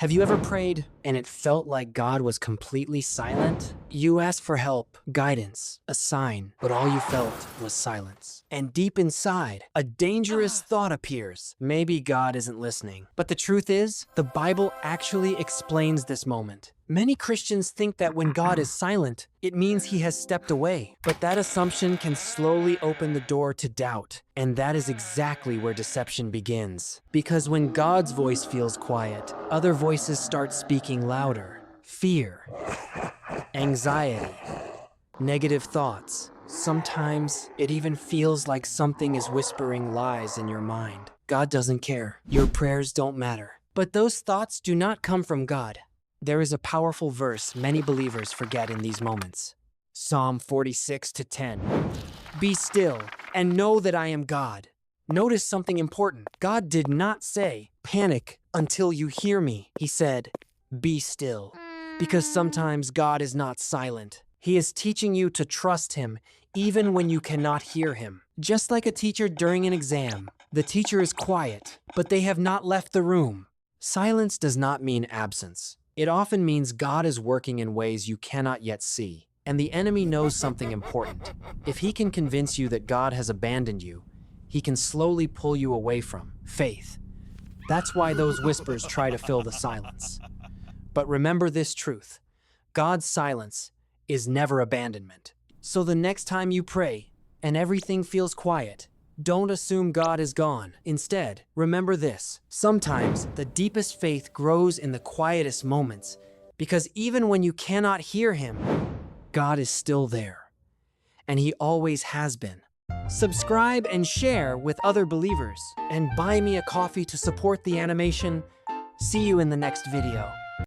Have you ever prayed and it felt like God was completely silent? You asked for help, guidance, a sign, but all you felt was silence. And deep inside, a dangerous thought appears. Maybe God isn't listening. But the truth is, the Bible actually explains this moment. Many Christians think that when God is silent, it means he has stepped away. But that assumption can slowly open the door to doubt. And that is exactly where deception begins. Because when God's voice feels quiet, other voices start speaking louder. Fear, anxiety, negative thoughts. Sometimes it even feels like something is whispering lies in your mind. God doesn't care. Your prayers don't matter. But those thoughts do not come from God. There is a powerful verse many believers forget in these moments. Psalm 46:10. Be still and know that I am God. Notice something important. God did not say, panic until you hear me. He said, be still. Because sometimes God is not silent. He is teaching you to trust him even when you cannot hear him. Just like a teacher during an exam, the teacher is quiet, but they have not left the room. Silence does not mean absence. It often means God is working in ways you cannot yet see. And the enemy knows something important. If he can convince you that God has abandoned you, he can slowly pull you away from faith. That's why those whispers try to fill the silence. But remember this truth: God's silence is never abandonment. So the next time you pray and everything feels quiet, don't assume God is gone. Instead, remember this: sometimes the deepest faith grows in the quietest moments, because even when you cannot hear him, God is still there. And he always has been. Subscribe and share with other believers, and buy me a coffee to support the animation. See you in the next video.